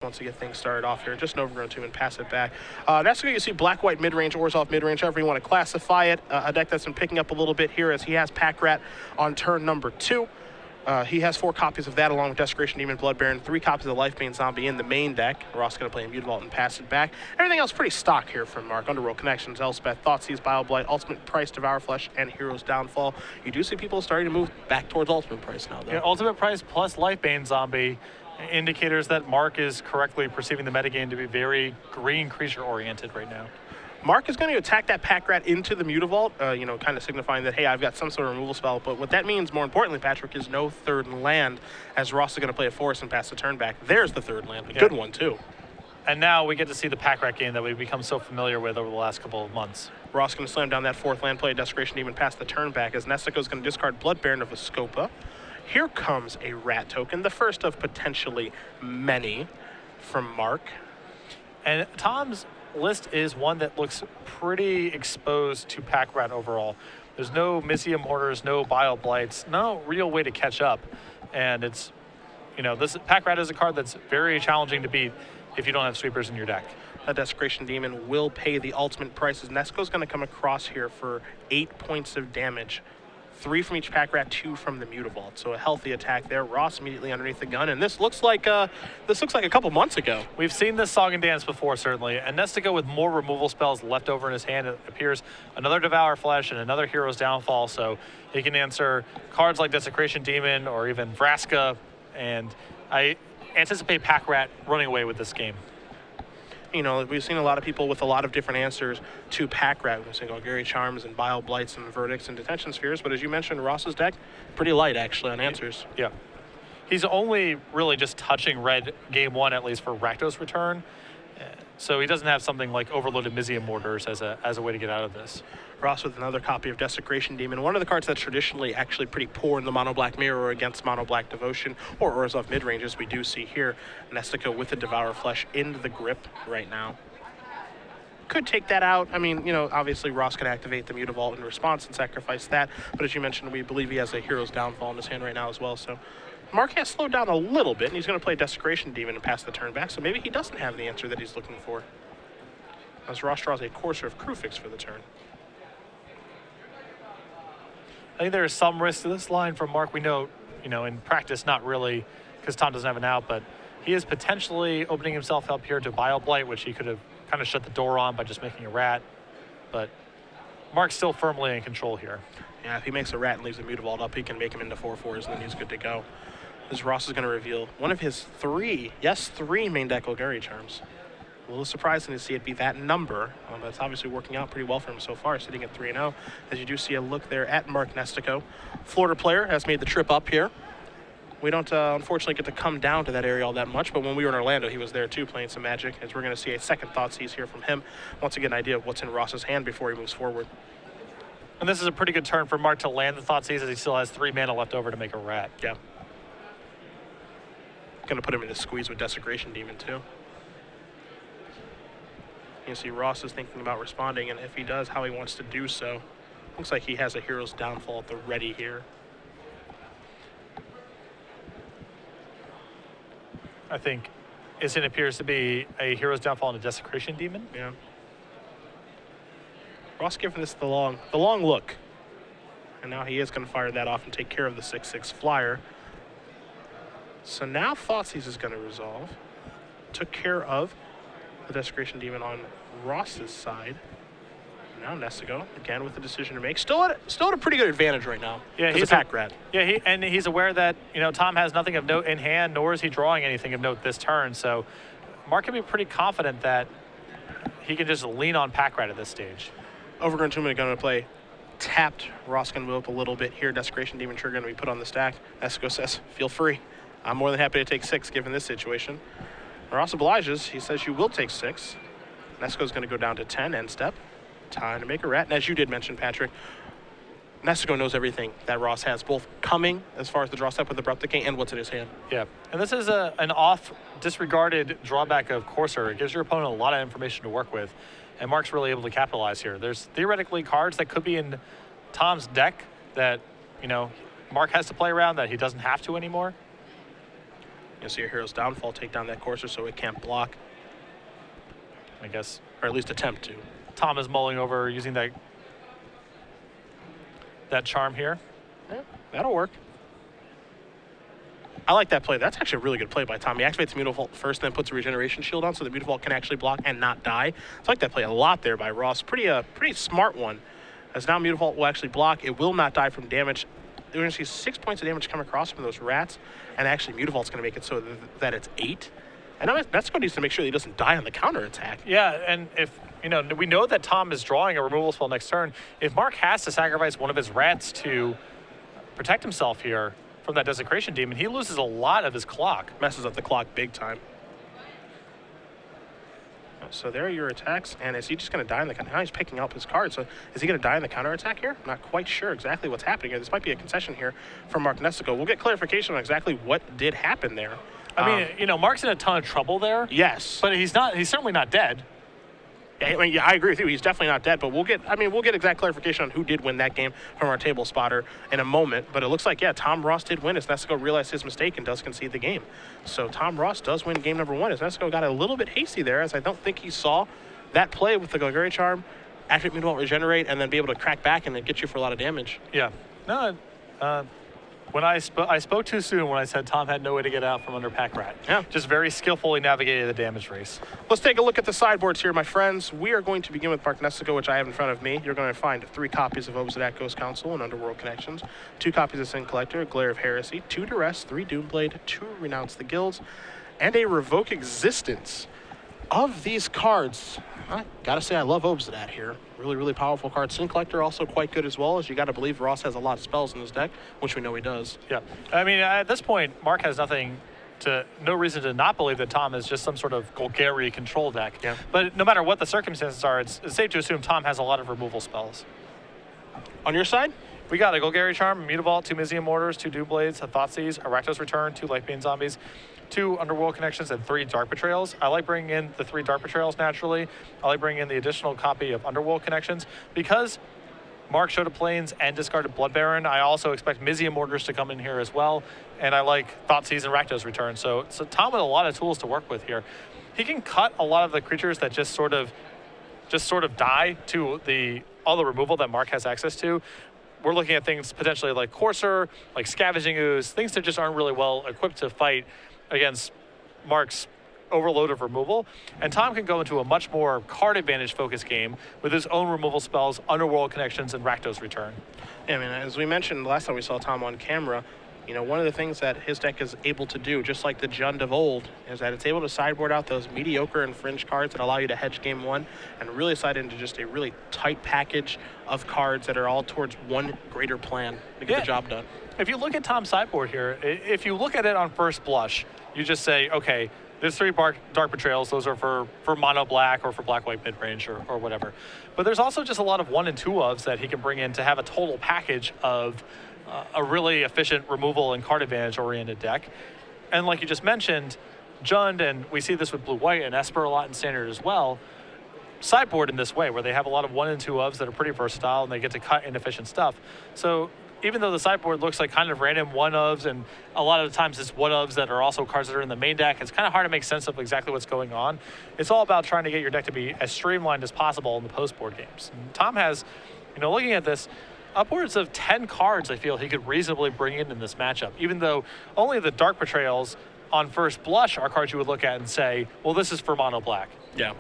wants to get things started off here. Just an overgrown tomb and pass it back. Nestico, you see black-white mid-range, Orzhov mid-range, however you want to classify it. A deck that's been picking up a little bit here as he has Pack Rat on turn number 2. He has 4 copies of that along with Desecration Demon, Blood Baron, 3 copies of Lifebane Zombie in the main deck. Ross going to play Mutavault and pass it back. Everything else pretty stock here from Mark. Underworld Connections, Elspeth, Thoughtseize, Bile-Blight, Ultimate Price, Devour Flesh, and Hero's Downfall. You do see people starting to move back towards Ultimate Price now, though. Yeah, Ultimate Price plus Lifebane Zombie, indicators that Mark is correctly perceiving the metagame to be very green creature oriented right now. Mark is going to attack that Pack Rat into the Mutavault, kind of signifying that, hey, I've got some sort of removal spell. But what that means, more importantly, Patrick, is no third land, as Ross is going to play a forest and pass the turn back. There's the third land, a good one, too. And now we get to see the Pack Rat game that we've become so familiar with over the last couple of months. Ross going to slam down that 4th land, play a Desecration Demon, pass the turn back, as Nestico is going to discard Blood Baron of Vescopa. Here comes a Rat token, the first of potentially many from Mark. And Tom's list is one that looks pretty exposed to Pack Rat overall. There's no Mizzium Mortars, no Bile Blights, no real way to catch up. And it's, this Pack Rat is a card that's very challenging to beat if you don't have sweepers in your deck. A Desecration Demon will pay the ultimate prices. Nestico's going to come across here for 8 points of damage. 3 from each Pack Rat, 2 from the Mutavault. So a healthy attack there. Ross immediately underneath the gun, and this looks like a couple months ago. We've seen this song and dance before, certainly. And Nestico with more removal spells left over in his hand. It appears another Devour Flesh and another Hero's Downfall, so he can answer cards like Desecration Demon or even Vraska. And I anticipate Pack Rat running away with this game. We've seen a lot of people with a lot of different answers to Pack Rat. We've seen Gary Charms and Bile Blights and Verdicts and Detention Spheres, but as you mentioned, Ross's deck, pretty light actually on answers. Yeah. He's only really just touching red game 1, at least for Rakdos Return. So he doesn't have something like Overloaded Mizzium Mortars as a way to get out of this. Ross with another copy of Desecration Demon, one of the cards that's traditionally actually pretty poor in the Mono Black Mirror against Mono Black Devotion or Orzhov midranges. We do see here Nestico with the Devour Flesh in the grip right now. Could take that out. I mean, obviously Ross can activate the Mutavault in response and sacrifice that. But as you mentioned, we believe he has a Hero's Downfall in his hand right now as well. So Mark has slowed down a little bit, and he's going to play Desecration Demon and pass the turn back. So maybe he doesn't have the answer that he's looking for. As Ross draws a Courser of Crufix for the turn. I think there is some risk to this line from Mark. We know, in practice, not really, because Tom doesn't have an out, but he is potentially opening himself up here to Bile Blight, which he could have kind of shut the door on by just making a rat. But Mark's still firmly in control here. Yeah, if he makes a rat and leaves the Mutavault up, he can make him into 4/4s, and then he's good to go. As Ross is going to reveal one of his 3 main deck Gary Charms. A little surprising to see it be that number, but it's obviously working out pretty well for him so far, sitting at 3-0. As you do see a look there at Mark Nestico. Florida player has made the trip up here. We don't, unfortunately, get to come down to that area all that much, but when we were in Orlando, he was there too, playing some Magic, as we're going to see a second Thoughtseize here from him, once to get an idea of what's in Ross's hand before he moves forward. And this is a pretty good turn for Mark to land the Thoughtseize, as he still has 3 mana left over to make a rat. Yeah. Going to put him in the squeeze with Desecration Demon, too. You see Ross is thinking about responding, and if he does, how he wants to do so. Looks like he has a Hero's Downfall at the ready here. I think it appears to be a Hero's Downfall and a Desecration Demon. Yeah. Ross giving this the long look. And now he is going to fire that off and take care of the 6/6 flyer. So now Thoughtseize is going to resolve. Took care of the Desecration Demon on Ross's side. Now Nestico, again with the decision to make. Still at a pretty good advantage right now. Yeah, he's a Pack Rat. Yeah, he's aware that, Tom has nothing of note in hand, nor is he drawing anything of note this turn. So Mark can be pretty confident that he can just lean on Pack Rat at this stage. Overgrown Tomb going to play tapped. Ross going to move up a little bit here. Desecration Demon trigger going to be put on the stack. Nestico says, feel free. I'm more than happy to take 6 given this situation. Ross obliges. He says you will take 6. Nestico's going to go down to 10 end step. Time to make a rat. And as you did mention, Patrick, Nestico knows everything that Ross has, both coming as far as the draw step with the Abrupt Decay and what's in his hand. Yeah, and this is an disregarded drawback of Courser. It gives your opponent a lot of information to work with, and Mark's really able to capitalize here. There's theoretically cards that could be in Tom's deck that, Mark has to play around that he doesn't have to anymore. You'll see your hero's downfall take down that courser so it can't block, I guess. or at least attempt to. Tom is mulling over using that charm here. Yeah, that'll work. I like that play. That's actually a really good play by Tom. He activates the Mutavault first, then puts a regeneration shield on so the Mutavault can actually block and not die. So I like that play a lot there by Ross. Pretty smart one. As now Mutavault will actually block. It will not die from damage. We're going to see 6 points of damage come across from those rats, and actually Mutavault's going to make it so that it's 8. And Nestico needs to make sure that he doesn't die on the counter attack. Yeah, and if, we know that Tom is drawing a removal spell next turn. If Mark has to sacrifice one of his rats to protect himself here from that Desecration Demon, he loses a lot of his clock. Messes up the clock big time. So there are your attacks, and is he just going to die in the counter? Now he's picking up his card, so is he going to die in the counter attack here? I'm not quite sure exactly what's happening here. This might be a concession here from Mark Nestico. We'll get clarification on exactly what did happen there. I mean, Mark's in a ton of trouble there. Yes. But he's certainly not dead. Yeah, I agree with you. He's definitely not dead, but we'll get exact clarification on who did win that game from our table spotter in a moment. But it looks like, yeah, Tom Ross did win as Nestico realized his mistake and does concede the game. So Tom Ross does win game number 1 as Nestico got a little bit hasty there, as I don't think he saw that play with the Golgari Charm, activate Mutavault, regenerate, and then be able to crack back and then get you for a lot of damage. Yeah. No, when I spoke too soon when I said Tom had no way to get out from under Pack Rat. Yeah. Just very skillfully navigated the damage race. Let's take a look at the sideboards here, my friends. We are going to begin with Mark Nestico, which I have in front of me. You're going to find 3 copies of Obsidian Ghost Council and Underworld Connections, 2 copies of Sin Collector, Glare of Heresy, 2 Duress, 3 Doomblade, 2 Renounce the Guilds, and a Revoke Existence. Of these cards, I gotta say I love Obsidian here. Really, really powerful card. Sin Collector also quite good as well, as you gotta believe Ross has a lot of spells in his deck, which we know he does. Yeah. I mean, at this point, Mark has no reason to not believe that Tom is just some sort of Golgari control deck. Yeah. But no matter what the circumstances are, it's safe to assume Tom has a lot of removal spells. On your side? We got a Golgari Charm, a Mutavault, 2 Mizium Mortars, 2 Doomblades, a Thoughtseize, a Rakdos Return, 2 Lifebane Zombies, 2 Underworld Connections, and 3 Dark Betrayals. I like bringing in the 3 Dark Betrayals naturally. I like bringing in the additional copy of Underworld Connections because Mark showed up Plains and discarded Blood Baron. I also expect Mizium Mortars to come in here as well, and I like Thoughtseize and Rakdos Return. So Tom with a lot of tools to work with here. He can cut a lot of the creatures that just sort of die to all the removal that Mark has access to. We're looking at things potentially like Courser, like Scavenging Ooze, things that just aren't really well equipped to fight against Mark's overload of removal. And Tom can go into a much more card advantage focused game with his own removal spells, Underworld Connections, and Rakdos Return. Yeah, I mean, as we mentioned last time we saw Tom on camera, one of the things that his deck is able to do, just like the Jund of old, is that it's able to sideboard out those mediocre and fringe cards that allow you to hedge game 1 and really side into just a really tight package of cards that are all towards one greater plan to get the job done. If you look at Tom's sideboard here, if you look at it on first blush, you just say, okay, there's 3 Dark Betrayals. Those are for mono black or for black-white mid-range or whatever. But there's also just a lot of 1 and 2 ofs that he can bring in to have a total package of a really efficient removal and card advantage oriented deck. And like you just mentioned, Jund, and we see this with blue-white and Esper a lot in standard as well, sideboard in this way where they have a lot of 1 and 2 ofs that are pretty versatile and they get to cut inefficient stuff. So even though the sideboard looks like kind of random 1 ofs, and a lot of the times it's 1 ofs that are also cards that are in the main deck, it's kind of hard to make sense of exactly what's going on. It's all about trying to get your deck to be as streamlined as possible in the post-board games. And Tom has, looking at this, upwards of 10 cards I feel he could reasonably bring in this matchup, even though only the Dark Betrayals on first blush are cards you would look at and say, well, this is for mono black. Yeah.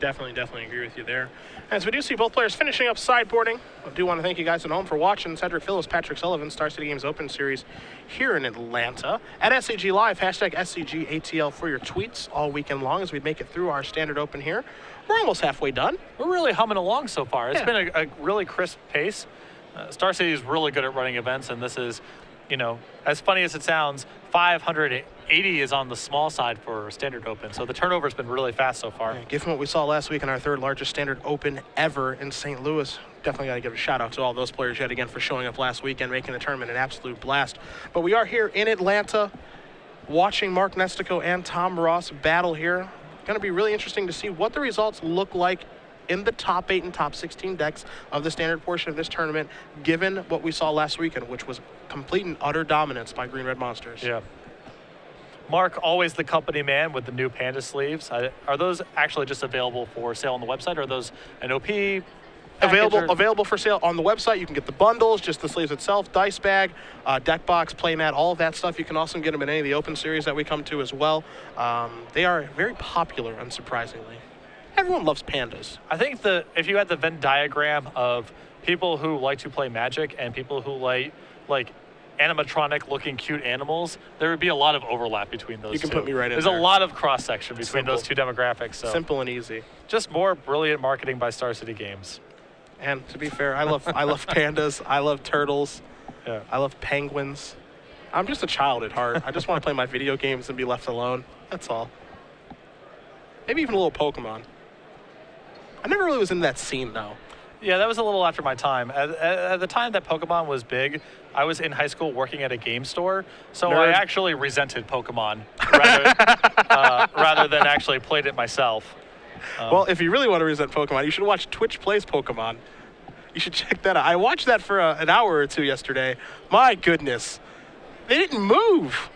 Definitely agree with you there. As we do see both players finishing up sideboarding, I do want to thank you guys at home for watching. Cedric Phillips, Patrick Sullivan, Star City Games Open Series here in Atlanta. At SCG Live, hashtag SCGATL for your tweets all weekend long as we make it through our standard open here. We're almost halfway done. We're really humming along so far. It's been a really crisp pace. Star City is really good at running events, and this is, as funny as it sounds, 580 is on the small side for standard open. So the turnover's been really fast so far. Yeah, given what we saw last week in our 3rd largest standard open ever in St. Louis, definitely got to give a shout out to all those players yet again for showing up last week and making the tournament an absolute blast. But we are here in Atlanta watching Mark Nestico and Tom Ross battle here. Going to be really interesting to see what the results look like in the top 8 and top 16 decks of the standard portion of this tournament, given what we saw last weekend, which was complete and utter dominance by Green Red Monsters. Yeah. Mark, always the company man with the new Panda sleeves. Are those actually just available for sale on the website, or are those an OP? Available for sale on the website. You can get the bundles, just the sleeves itself, dice bag, deck box, playmat, all of that stuff. You can also get them in any of the open series that we come to as well. They are very popular, unsurprisingly. Everyone loves pandas. I think if you had the Venn diagram of people who like to play Magic and people who like animatronic-looking cute animals, there would be a lot of overlap between those two. You can put me right in There's there. a lot of cross-section between those two demographics. So. Simple and easy. Just more brilliant marketing by Star City Games. And to be fair, I love pandas. I love turtles. Yeah. I love penguins. I'm just a child at heart. I just want to play my video games and be left alone. That's all. Maybe even a little Pokemon. I never really was in that scene, though. Yeah, that was a little after my time. At the time that Pokemon was big, I was in high school working at a game store, so Nerd. I actually resented Pokemon rather than actually played it myself. Well, if you really want to resent Pokemon, you should watch Twitch Plays Pokemon. You should check that out. I watched that for an hour or two yesterday. My goodness. They didn't move.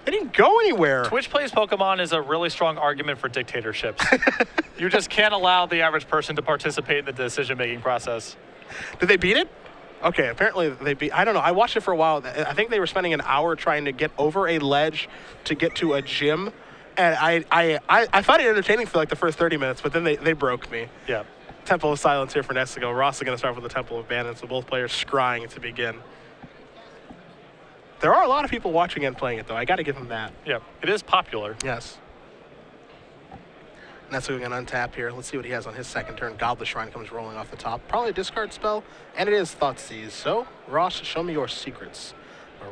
They didn't go anywhere. Twitch Plays Pokemon is a really strong argument for dictatorships. You just can't allow the average person to participate in the decision-making process. Did they beat it? Okay, apparently they beat. I don't know. I watched it for a while. I think they were spending an hour trying to get over a ledge to get to a gym. And I found it entertaining for like the first 30 minutes, but then they broke me. Yeah. Temple of Silence here for Nestico. Ross is going to start with the Temple of Bandits, so both players scrying to begin. There are a lot of people watching and playing it, though. I got to give them that. Yeah, it is popular. Yes. Nestico going to untap here. Let's see what he has on his second turn. Godless Shrine comes rolling off the top. Probably a discard spell, and it is Thoughtseize. So, Ross, show me your secrets.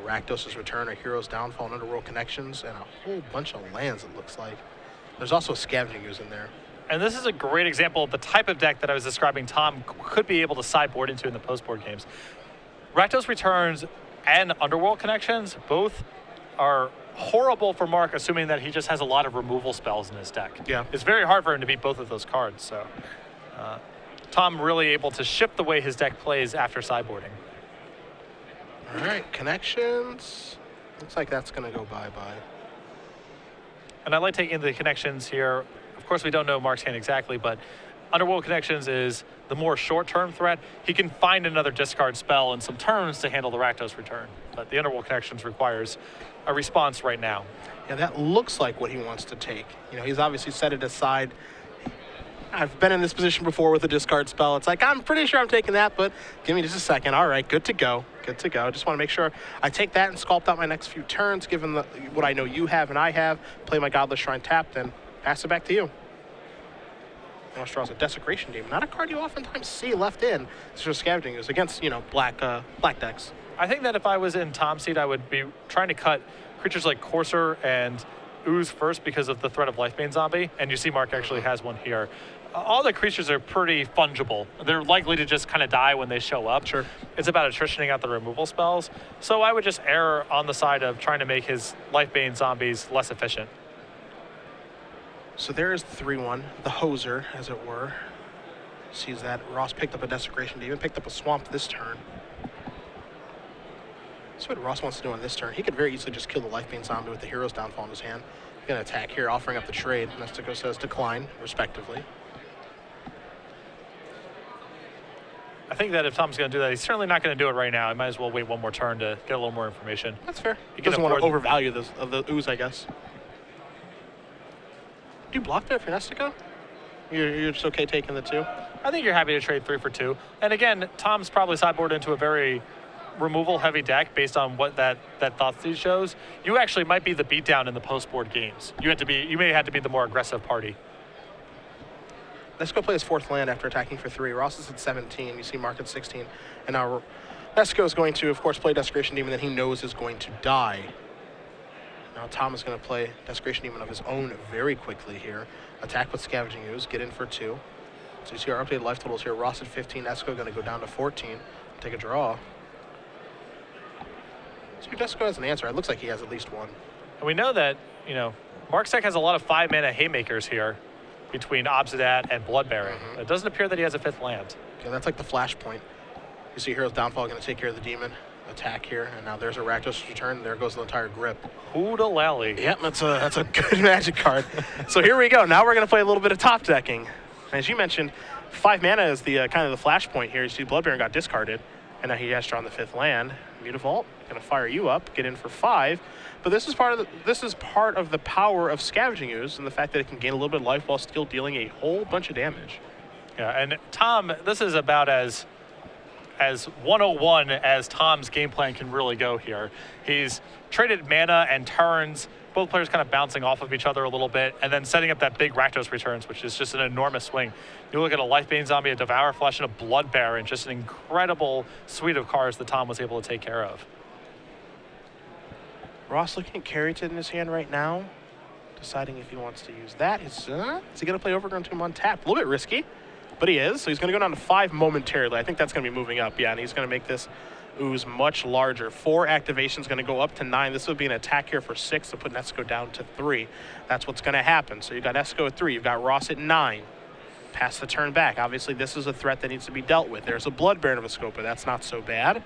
Rakdos' Return, a Hero's Downfall, and Underworld Connections, and a whole bunch of lands, it looks like. There's also a Scavenging Ooze in there. And this is a great example of the type of deck that I was describing Tom could be able to sideboard into in the post-board games. Rakdos Returns and Underworld Connections both are horrible for Mark, assuming that he just has a lot of removal spells in his deck. Yeah. It's very hard for him to beat both of those cards. So Tom really able to shift the way his deck plays after sideboarding. All right, Connections. Looks like that's going to go bye-bye. And I like taking the Connections here. Of course, we don't know Mark's hand exactly, but Underworld Connections is the more short-term threat. He can find another discard spell in some turns to handle the Rakdos Return, but the Underworld Connections requires a response right now. Yeah, that looks like what he wants to take. You know, he's obviously set it aside. I've been in this position before with a discard spell. It's like, I'm pretty sure I'm taking that, but give me just a second. All right, good to go. Good to go. Just want to make sure I take that and sculpt out my next few turns, given what I know you have and I have. Play my Godless Shrine tapped, and pass it back to you. Ross draws a Desecration Demon. Not a card you oftentimes see left in. It's just Scavenging Ooze against, you know, black decks. I think that if I was in Tom's seat, I would be trying to cut creatures like Courser and Ooze first because of the threat of Lifebane Zombie, and you see Mark actually has one here. All the creatures are pretty fungible. They're likely to just kind of die when they show up. Sure. It's about attritioning out the removal spells. So I would just err on the side of trying to make his Lifebane Zombies less efficient. So there's the 3-1, the hoser, as it were. Sees that Ross picked up a Desecration Demon, picked up a Swamp this turn. That's what Ross wants to do on this turn. He could very easily just kill the Lifebane Zombie with the Hero's Downfall in his hand. He's going to attack here, offering up the trade. Nestico says decline, respectively. I think that if Tom's going to do that, he's certainly not going to do it right now. He might as well wait one more turn to get a little more information. That's fair. He doesn't want to afford- overvalue the Ooze, I guess. Do you block there for Nestico? You're just okay taking the 2? I think you're happy to trade 3 for 2. And again, Tom's probably sideboarded into a very removal-heavy deck based on what that Thoughtseize shows. You actually might be the beatdown in the post-board games. You may have to be the more aggressive party. Nestico plays 4th land after attacking for 3. Ross is at 17. You see Mark at 16. And now Nestico is going to, of course, play Desecration Demon that he knows is going to die. Now Tom is going to play Desecration Demon of his own very quickly here. Attack with Scavenging Ooze, get in for 2. So you see our updated life totals here. Ross at 15, Nestico going to go down to 14. Take a draw. So Nestico has an answer. It looks like he has at least one. And we know that, you know, Mark's deck has a lot of 5-mana haymakers here between Obsidat and Bloodbearing. It doesn't appear that he has a 5th land. Okay, that's like the flashpoint. You see Hero's Downfall going to take care of the demon. attack here, and now there's a Rakdos return. There goes the entire grip. Hoodalally. Yep, that's a good Magic card. So here we go. Now we're going to play a little bit of top decking. As you mentioned, 5 mana is the kind of the flashpoint here. You see Blood Baron got discarded, and now he has drawn the 5th land. Mutavault, going to fire you up, get in for 5. But this is part of the power of Scavenging Ooze and the fact that it can gain a little bit of life while still dealing a whole bunch of damage. Yeah, and Tom, this is about as 101 as Tom's game plan can really go here. He's traded mana and turns, both players kind of bouncing off of each other a little bit, and then setting up that big Rakdos returns, which is just an enormous swing. You look at a Lifebane Zombie, a Devour Flesh, and a Blood Baron, just an incredible suite of cards that Tom was able to take care of. Ross looking at Caryatid in his hand right now, deciding if he wants to use that. Is he going to play Overgrown Tomb untapped? A little bit risky, but he is. So he's going to go down to 5 momentarily. I think that's going to be moving up, yeah, and he's going to make this ooze much larger. 4 activations going to go up to 9. This would be an attack here for 6 to put Nestico down to 3. That's what's going to happen. So you've got Nestico at 3. You've got Ross at 9. Pass the turn back. Obviously, this is a threat that needs to be dealt with. There's a Blood Baron of a Scopa. That's not so bad.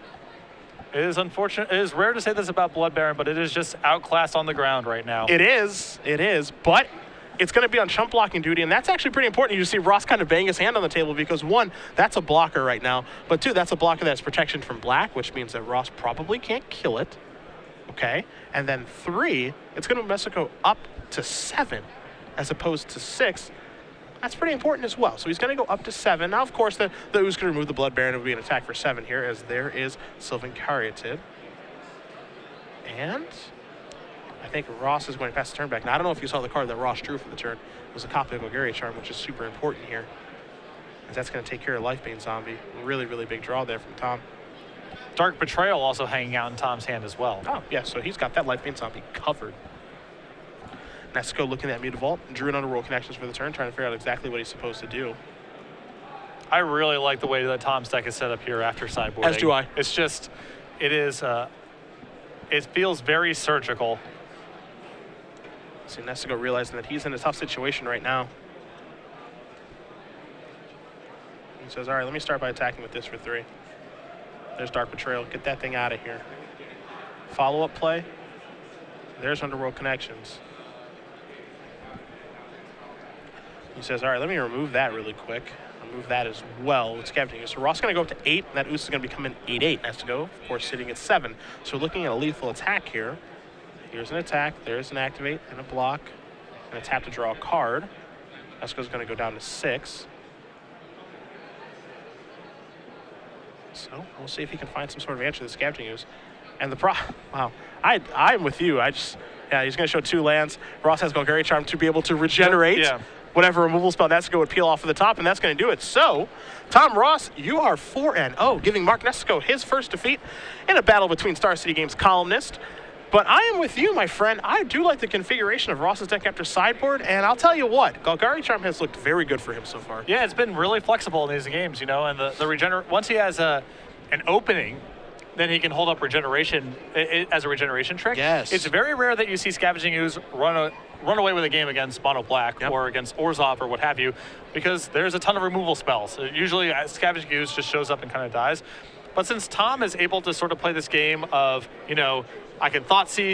It is unfortunate. It is rare to say this about Blood Baron, but it is just outclassed on the ground right now. It is, but it's going to be on chump blocking duty, and that's actually pretty important. You see Ross kind of bang his hand on the table because 1, that's a blocker right now, but 2, that's a blocker that's protection from black, which means that Ross probably can't kill it, okay? And then 3, it's going to move Nestico up to 7 as opposed to 6. That's pretty important as well. So he's going to go up to 7. Now, of course, the Ooze can remove the Blood Baron. It would be an attack for 7 here, as there is Sylvan Caryatid. And I think Ross is going to pass the turn back. Now, I don't know if you saw the card that Ross drew for the turn. It was a copy of Golgari Charm, which is super important here, as that's going to take care of Lifebane Zombie. Really, really big draw there from Tom. Dark Betrayal also hanging out in Tom's hand as well. Oh, yeah, so he's got that Lifebane Zombie covered. Nestico looking at Mutavault, drew an Underworld Connections for the turn, trying to figure out exactly what he's supposed to do. I really like the way that Tom's deck is set up here after sideboarding. As do I. It's just, it feels very surgical. See Nestico realizing that he's in a tough situation right now. He says, all right, let me start by attacking with this for 3. There's Dark Betrayal. Get that thing out of here. Follow-up play. There's Underworld Connections. He says, all right, let me remove that really quick. Remove that as well with Scavenging. So Ross is going to go up to 8, and that Ooze is going to become an 8/8. Nestico, of course, sitting at 7. So we're looking at a lethal attack here. Here's an attack, there's an activate, and a block, and a tap to draw a card. Nestico's going to go down to 6. So we'll see if he can find some sort of answer to the Scavenging Ooze. And the wow, I'm with you. He's going to show 2 lands. Ross has Golgari Charm to be able to regenerate. Yeah. Whatever removal spell Nestico would peel off of the top, and that's going to do it. So, Tom Ross, you are 4-0, giving Mark Nestico his first defeat in a battle between Star City Games columnist. But I am with you, my friend. I do like the configuration of Ross's deck after sideboard, and I'll tell you what, Golgari Charm has looked very good for him so far. Yeah, it's been really flexible in these games, you know, and the once he has an opening, then he can hold up regeneration as a regeneration trick. Yes. It's very rare that you see Scavenging Ooze run away with a game against Mono Black or against Orzhov or what have you, because there's a ton of removal spells. Usually Scavenging Ooze just shows up and kind of dies. But since Tom is able to sort of play this game of, you know, I can Thoughtseize,